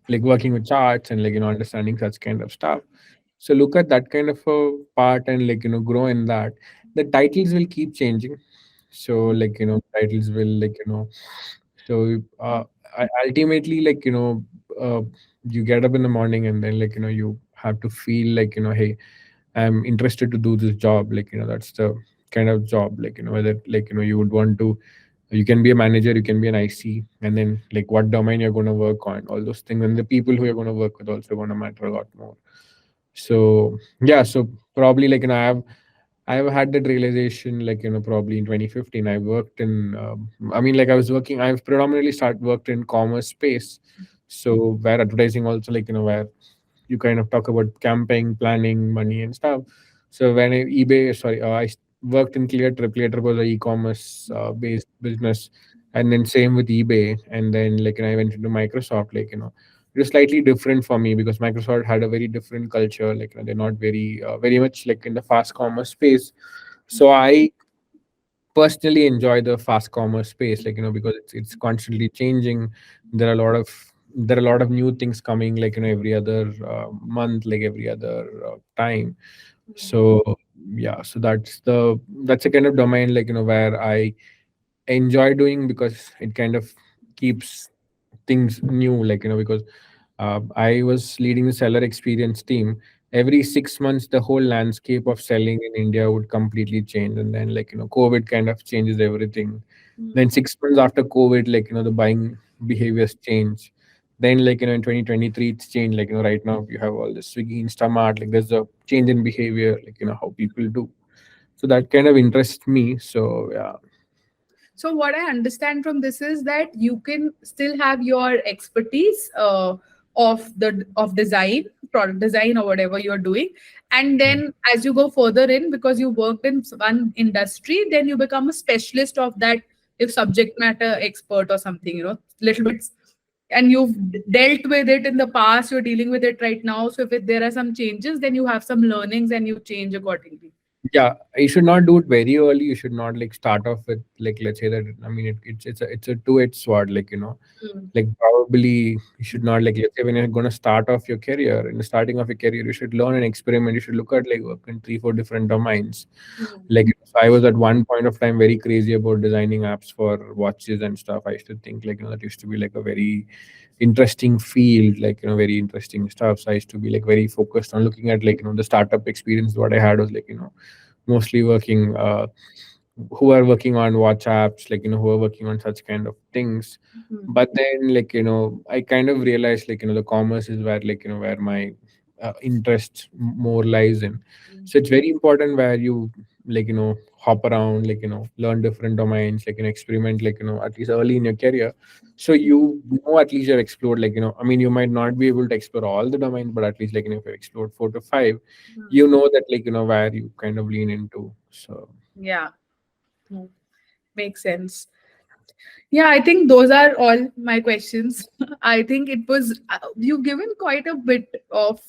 like, working with charts, and, like, understanding such kind of stuff. So look at that kind of a part, and, like, grow in that. The titles will keep changing. So, like, titles will, like, so ultimately, like, uh, you get up in the morning, and then, like, you have to feel like, hey, I'm interested to do this job. Like, that's the kind of job, like, whether, like, you would want to, you can be a manager, you can be an IC, and then, like, what domain you're going to work on, all those things, and the people who you're going to work with also going to matter a lot more. So yeah, so probably, like, I've had that realization, like, probably in 2015. I worked in, I mean, like, I've predominantly worked in commerce space. So where advertising also, like, where you kind of talk about campaign planning, money and stuff. So when eBay, sorry, worked in ClearTrip. ClearTrip was a e-commerce based business, and then same with eBay. And then, like, I went into Microsoft, like, it was slightly different for me because Microsoft had a very different culture. Like, they're not very much like in the fast commerce space. So I personally enjoy the fast commerce space, like, because it's constantly changing. There are a lot of there are a lot of new things coming, like every other month, like every other time. So yeah, so that's a kind of domain, where I enjoy doing, because it kind of keeps things new, because I was leading the seller experience team. Every 6 months the whole landscape of selling in India would completely change, and then COVID kind of changes everything. Then 6 months after COVID, the buying behaviors change. Then in 2023 it's changed, right now you have all this Swiggy, Instamart, there's a change in behavior, how people do. So that kind of interests me. So yeah. So what I understand from this is that you can still have your expertise of design, product design, or whatever you're doing, and then as you go further in, because you worked in one industry, then you become a specialist of that, if subject matter expert or something, little bit, and you've dealt with it in the past, you're dealing with it right now. So if there are some changes, then you have some learnings and you change accordingly. Yeah, you should not do it very early. You should not start off with, let's say that, I mean, it's a two-edged sword, Mm, probably you should not, let's say when you're going to start off your career, in the starting of your career, you should learn and experiment. You should look at work in 3 4 different domains. mm, So I was at one point of time very crazy about designing apps for watches and stuff. I used to think that used to be a very interesting field, very interesting stuff. So I used to be very focused on looking at the startup experience. What I had was mostly working who are working on watch apps, who are working on such kind of things. mm, But then I kind of realized the commerce is where where my interest more lies in. So it's very important where you hop around, learn different domains, experiment, at least early in your career. So you know, at least you've explored, I mean, you might not be able to explore all the domains, but at least if you've explored 4 to 5, mm. you know that where you kind of lean into. So Yeah. Mm. Makes sense. Yeah, I think those are all my questions. I think it was you've given quite a bit of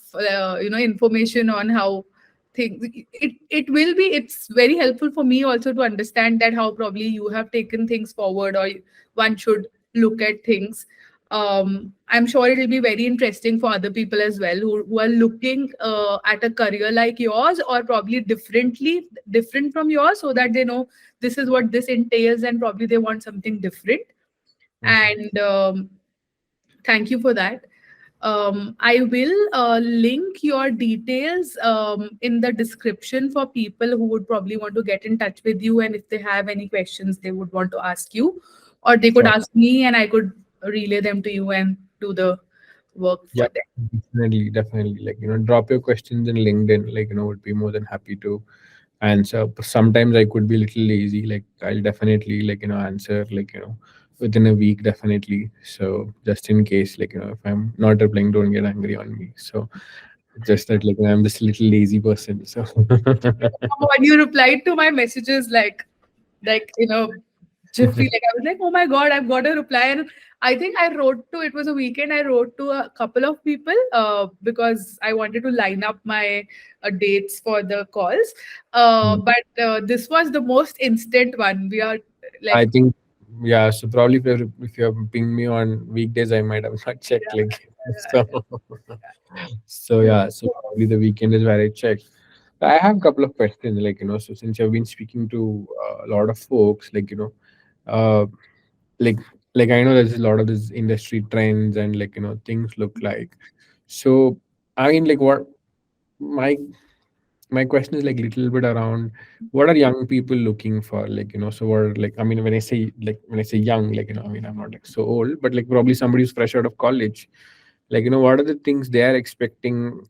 information on how things. It will be. It's very helpful for me also to understand that how probably you have taken things forward, or one should look at things. I'm sure it will be very interesting for other people as well who are looking at a career like yours, or probably different from yours, so that they know this is what this entails, and probably they want something different. mhm. And thank you for that. I will link your details in the description for people who would probably want to get in touch with you, and if they have any questions they would want to ask you, or they could Sure. ask me and I could relay them to you and do the work for Yeah, them. definitely, definitely. Drop your questions in LinkedIn. Would be more than happy to answer. Sometimes I could be a little lazy. I'll definitely answer within a week, definitely. So just in case, if I'm not replying, don't get angry on me. So just that I'm just a little lazy person. So Oh, and you replied to my messages like jiffy. Like I was like, oh my god, I've got a reply. And I think I wrote to, it was a weekend, I wrote to a couple of people because I wanted to line up my dates for the calls. Hmm. But this was the most instant one. We are I like, think, yeah. So probably if you have pinged me on weekdays, I might have not checked. yeah, So so yeah. So probably the weekend is where I check. I have a couple of questions, so since I've been speaking to a lot of folks, uh, like, I know there's a lot of this industry trends and things look like. So, I mean, what my my question is little bit around what are young people looking for, so what are, I mean, when I say young, I mean, I'm not so old, but probably somebody who's fresh out of college, what are the things they are expecting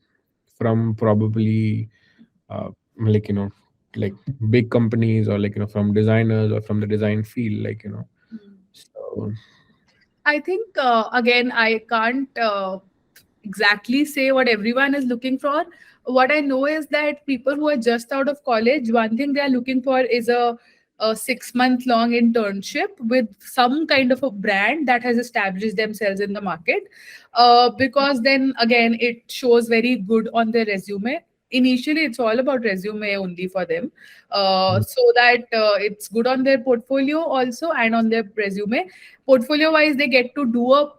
from probably uh, like you know like big companies, or from designers or from the design field, so I think again, I can't exactly say what everyone is looking for. What I know is that people who are just out of college, one thing they are looking for is a 6 month long internship with some kind of a brand that has established themselves in the market. Because then again, it shows very good on their resume. Initially, it's all about resume only for them, so that it's good on their portfolio also and on their resume. Portfolio wise, they get to do a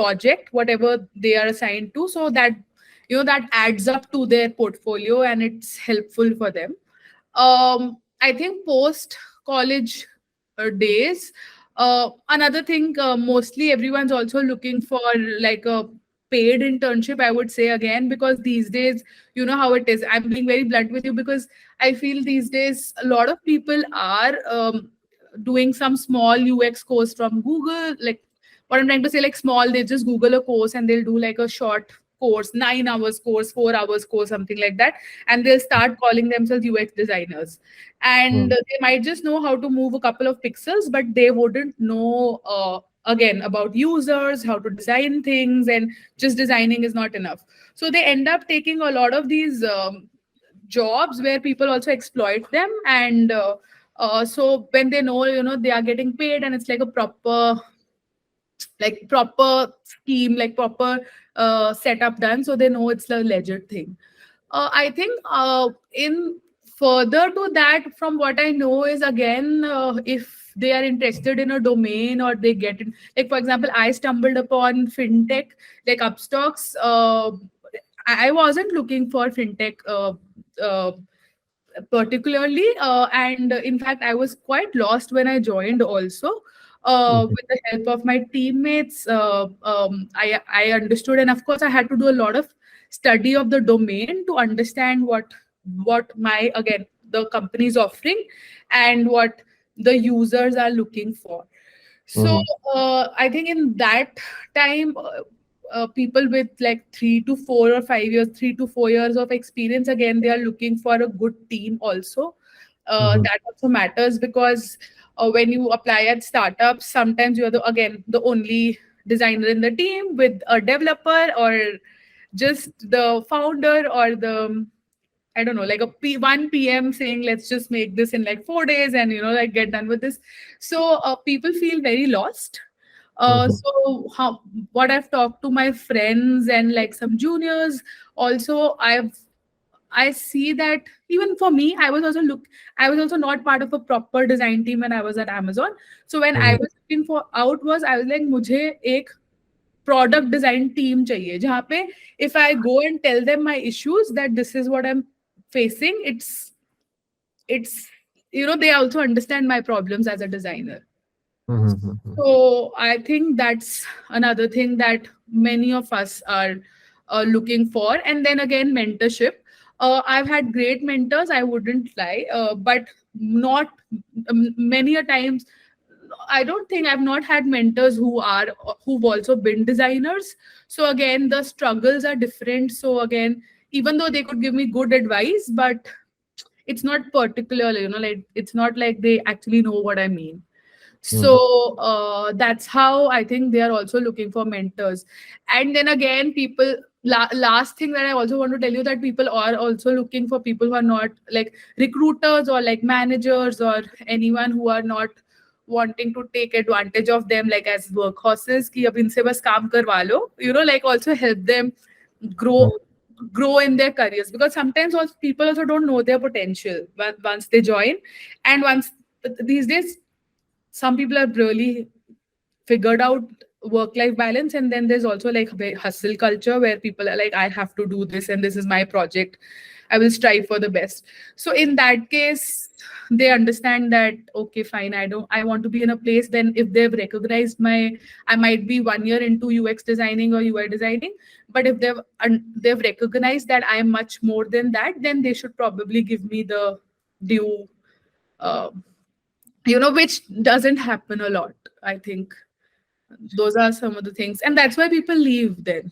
project, whatever they are assigned to, so that that adds up to their portfolio and it's helpful for them. I think post college days, another thing, mostly everyone's also looking for like a paid internship, I would say, again, because these days, you know how it is. I'm being very blunt with you because I feel these days a lot of people are doing some small UX course from Google. Like, what I'm trying to say, like small, they just Google a course and they'll do like a short course, 9 hours course, 4 hours course, something like that, and they'll start calling themselves UX designers. And Mm. they might just know how to move a couple of pixels, but they wouldn't know, again, about users, how to design things, and just designing is not enough. So they end up taking a lot of these jobs where people also exploit them. And so when they know, they are getting paid and it's like proper scheme, like proper setup done, so they know it's a legit thing. I think in further to that, from what I know is, again, if they are interested in a domain or they get it, like for example, I stumbled upon fintech, like Upstocks. I wasn't looking for fintech uh, particularly, and in fact I was quite lost when I joined also. Mhm. With the help of my teammates, I understood, and of course I had to do a lot of study of the domain to understand what my, again, the company is offering and what the users are looking for. So Mhm. I think in that time, people with like 3 to 4 or 5 years, 3 to 4 years of experience, again, they are looking for a good team also. Mhm. That also matters because when you apply at startups, sometimes you're the only designer in the team with a developer, or just the founder, or the, I don't know, like a one PM saying, let's just make this in like 4 days and, like get done with this. So people feel very lost. Mhm. So what I've talked to my friends and like some juniors also, I see that even for me, I was also not part of a proper design team when I was at Amazon. So when I Mhm. was looking for out was, I was like, मुझे एक product design team चाहिए जहाँ पे if I go and tell them my issues, that this is what I'm facing, it's they also understand my problems as a designer. Mhm. Mhm. So I think that's another thing that many of us are looking for. And then again, mentorship. I've had great mentors, I wouldn't lie, but not many a times. I don't think I've not had mentors who've also been designers. So again, the struggles are different. So again, even though they could give me good advice, but it's not particularly, like it's not like they actually know what I mean. Mhm. So that's how I think they are also looking for mentors. And then again, people, last thing that I also want to tell you, that people are also looking for people who are not like recruiters or like managers or anyone who are not wanting to take advantage of them like as workhorses ki ab inse bas kaam karwa lo, like also help them grow Mhm. grow in their careers, because sometimes also people also don't know their potential once they join. And once these days, some people have really figured out work life balance, and then there's also like a hustle culture where people are like, I have to do this and this is my project, I will strive for the best. So in that case, they understand that, okay, fine, I want to be in a place. Then if they've recognized I might be 1 year into UX designing or UI designing, but if they've recognized that I am much more than that, then they should probably give me the due, uh, which doesn't happen a lot, I think. Those are some of the things, and that's why people leave then,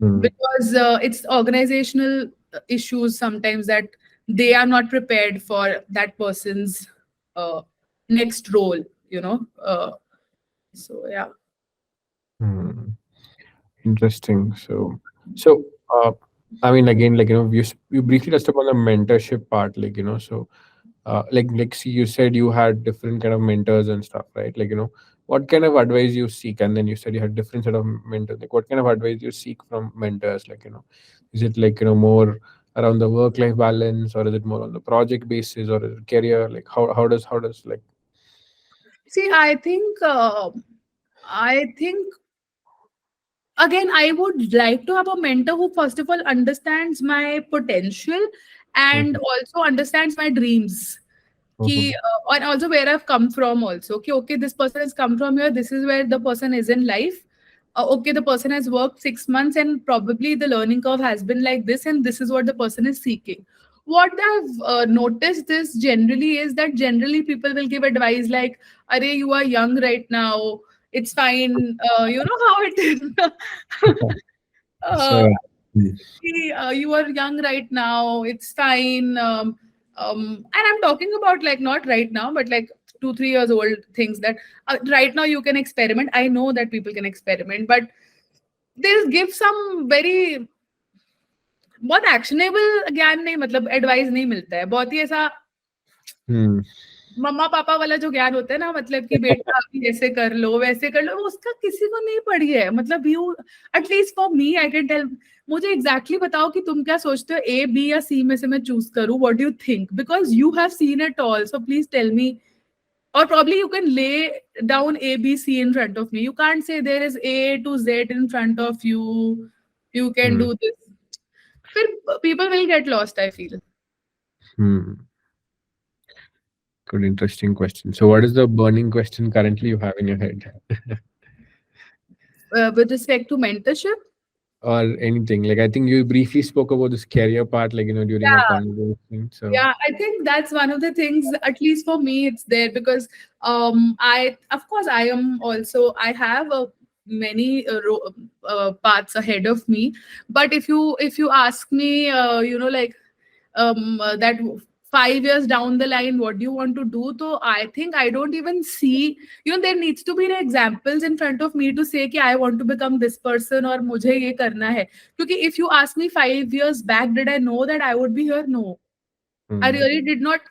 Mhm. because it's organizational issues sometimes, that they are not prepared for that person's uh, next role, so yeah. Mhm. Interesting. So, I mean, again, like you briefly touched upon the mentorship part, like like see, you said you had different kind of mentors and stuff, right? Like what kind of advice you seek, and then you said you had different set of mentors. Like, what kind of advice you seek from mentors? Like is it like more around the work life balance, or is it more on the project basis, or is it career? Like how does like See, I think again, I would like to have a mentor who first of all understands my potential and Mhm, also understands my dreams. mhm, And also where I've come from also. Okay, this person has come from here, this is where the person is in life. Okay, the person has worked 6 months and probably the learning curve has been like this, and this is what the person is seeking. What I've noticed this generally is that generally people will give advice like, "Are you are young right now. It's fine." You know how it is. mhm. So uh, yeah. Mm. you are young right now. It's fine. And I'm talking about like not right now, but like 2 3 years old things that right now you can experiment. I know that people can experiment, but they'll give some very बहुत actionable ज्ञान नहीं, मतलब advice नहीं मिलता है, बहुत ही ऐसा Hmm. मम्मा पापा वाला जो ज्ञान होता है ना, मतलब कि बेटा अभी ऐसे कर लो वैसे कर लो, वो उसका किसी को नहीं पड़ी है, मतलब you at least for me I can tell, मुझे एग्जैक्टली बताओ कि तुम क्या सोचते हो, ए बी या सी में से मैं चूज करूं, what do you think, because you have seen it all, so please tell me, or probably you can lay down A B C in front of me, you can't say there is A to Z in front of you, you can Hmm. do this, फिर people will get lost, I feel. Hmm. Good, interesting question. So, what is the burning question currently you have in your head, With respect to mentorship. or anything? Like, I think you briefly spoke about this career part, like during our Yeah, conversation. So, yeah, I think that's one of the things, at least for me, it's there because I, of course, I am also, I have many paths ahead of me. But if you ask me, like that 5 years down the line, what do you want to do? So I think I don't even see, there needs to be examples in front of me to say कि I want to become this person or मुझे ये करना है. क्योंकि if you ask me 5 years back, did I know that I would be here? No, I hmm. really did not.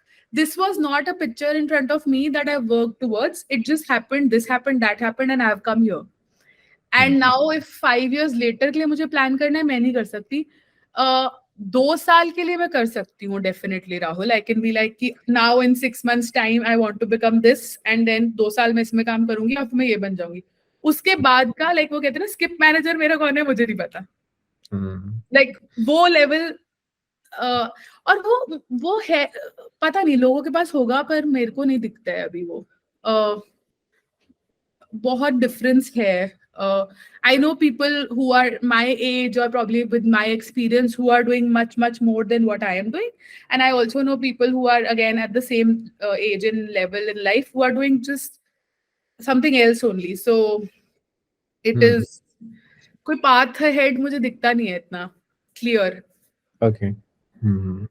This was not a picture in front of me that I worked towards. It just happened. This happened, that happened, and I've come here. Hmm. And now if 5 years later के लिए मुझे plan करना है, मैं नहीं कर सकती. 2 साल के लिए मैं कर सकती हूँ definitely, Rahul. I can be like कि now in 6 months time I want to become this, and then 2 साल में इसमें काम करूंगी और फिर मैं ये बन जाऊंगी. उसके बाद का लाइक वो कहते हैं ना, स्किप मैनेजर मेरा कौन है मुझे नहीं पता. Hmm. लाइक वो लेवल, और वो है, पता नहीं लोगों के पास होगा पर मेरे को नहीं दिखता है अभी वो. बहुत डिफरेंस है. I know people who are my age or probably with my experience who are doing much much more than what I am doing, and I also know people who are again at the same age and level in life who are doing just something else only. So it Hmm. is, कोई path ahead मुझे दिखता नहीं है इतना clear. Okay. Hmm.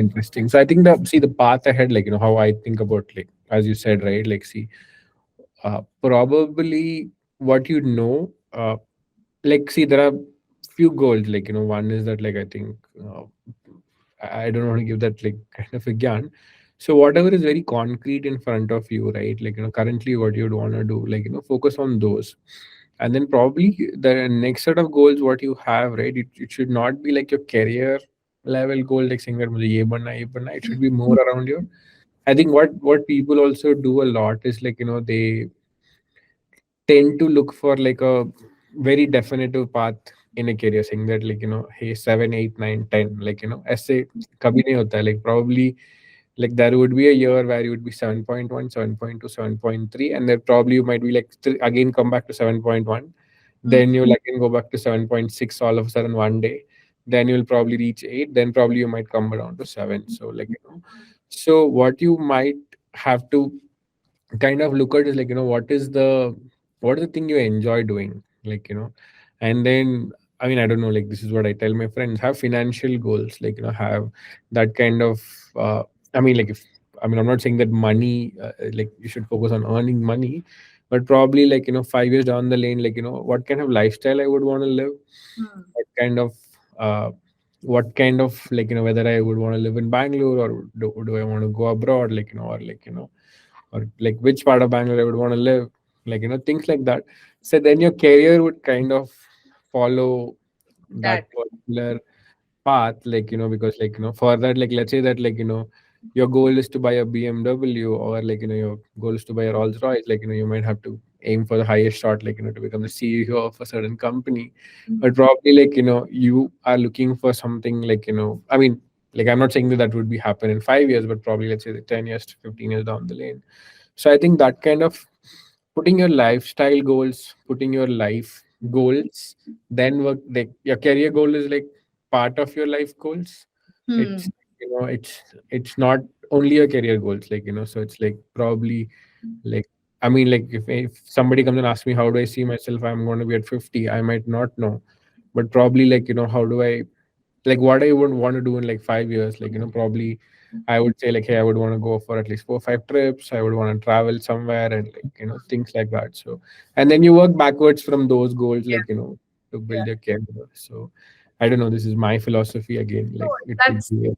Interesting. So, I think the path ahead, like how I think about, like as you said, right? Like, see, probably what you know. Like, see, there are few goals. Like, one is that, like, I think I don't want to give that like kind of a gyan. So whatever is very concrete in front of you, right? Like, currently what you'd want to do, like, focus on those. And then probably the next set of goals, what you have, right? It should not be like your career level goal, like saying that "Mujhe ye banna, ye banna." It should be more around your. I think what people also do a lot is, like, they tend to look for like a very definitive path in a career, saying that, like, hey, 7 8 9 10, like, ऐसे कभी नहीं होता है. Like, probably, like, there would be a year where you would be 7.1, 7.2, 7.3, and then probably you might be like again come back to 7.1, Hmm. then you'll again go back to 7.6 all of a sudden one day, then you'll probably reach 8, then probably you might come around to 7. So, like, so what you might have to kind of look at is, like, what is the thing you enjoy doing, like, and then, I mean, I don't know, like, this is what I tell my friends: have financial goals, like, have that kind of I mean, like, if I mean, I'm not saying that money, like, you should focus on earning money, but probably, like, 5 years down the lane, like, what kind of lifestyle I would want to live, Hmm. what kind of uh, like, whether I would want to live in Bangalore, or do I want to go abroad, like, or like, or like which part of Bangalore I would want to live, like, things like that. So then your career would kind of follow that That. particular path, like, because, like, for that, like, let's say that, like, your goal is to buy a BMW, or like, your goal is to buy a Rolls Royce, like, you might have to aim for the highest shot, like, to become the CEO of a certain company. Mm. But probably, like, you are looking for something like, I mean, like, I'm not saying that that would be happen in 5 years, but probably, let's say, 10 years to 15 years down the lane. So I think that kind of putting your lifestyle goals, putting your life goals, then work, like, your career goal is like part of your life goals. Hmm. It's, it's not only your career goals, like, so it's like probably, like, I mean, like, if somebody comes and asks me how do I see myself, I'm going to be at 50, I might not know. But probably, like, how do I, like, what I would want to do in like 5 years, like, probably I would say, like, hey, I would want to go for at least 4 or 5 trips. I would want to travel somewhere, and, like, things like that. So, and then you work backwards from those goals, Yeah. like, to Yeah. build your career. So I don't know, this is my philosophy again, No, like it could that's be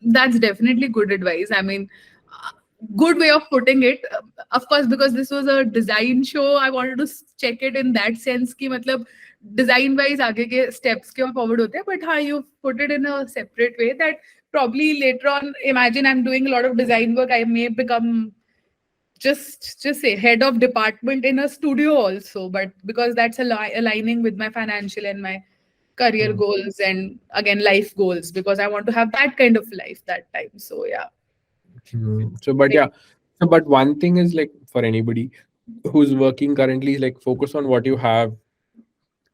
that's definitely good advice. I mean, uh, good way of putting it. Of course, because this was a design show, I wanted to check it in that sense कि मतलब design wise आगे के steps क्यों forward होते हैं. But हाँ, you put it in a separate way that probably later on, imagine I'm doing a lot of design work, I may become just say head of department in a studio also, but because that's aligning with my financial and my career mm, goals and again life goals, because I want to have that kind of life that time. So yeah. so but Like, yeah, so but one thing is, like, for anybody who's working currently, is like focus on what you have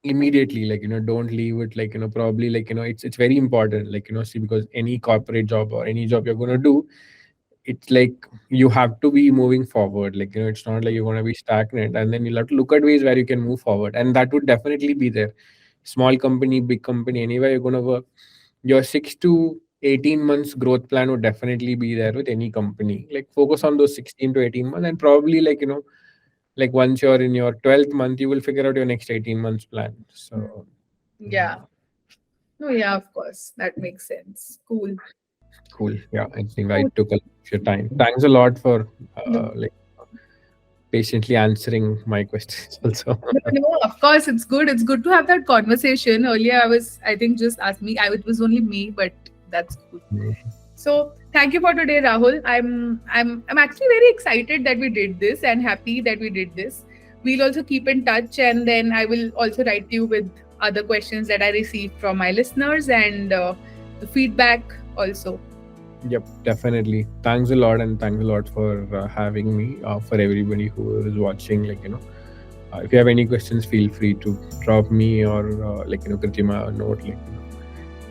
immediately, like, don't leave it, like, probably, like, it's very important, like, see, because any corporate job or any job you're going to do, it's like you have to be moving forward, like, it's not like you're going to be stagnant, and then you'll have to look at ways where you can move forward, and that would definitely be there. Small company, big company, anywhere you're going to work, your 6 to 18 months growth plan would definitely be there with any company. Like, focus on those 16 to 18 months, and probably, like, like, once you're in your 12th month, you will figure out your next 18 months plan. So yeah. No, yeah, of course. That makes sense. Cool. cool. Yeah, I think I Cool. took a lot of your time. Thanks a lot for No, like patiently answering my questions also. no, of course, it's good. It's good to have that conversation. Earlier, I think, just asked me. It was only me, but that's cool. Mm, So thank you for today, Rahul. I'm actually very excited that we did this and happy that we did this. We'll also keep in touch, and then I will also write you with other questions that I received from my listeners and the feedback also. yep, definitely. Thanks a lot, and thanks a lot for having me. For everybody who is watching, like, if you have any questions, feel free to drop me or like, Kritima a note, like,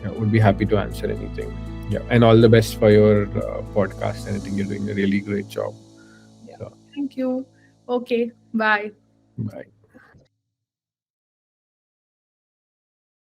yeah, would be happy to answer anything. Yeah, and all the best for your podcast, and I think you're doing a really great job. Yeah. So Thank you. Okay. Bye. bye.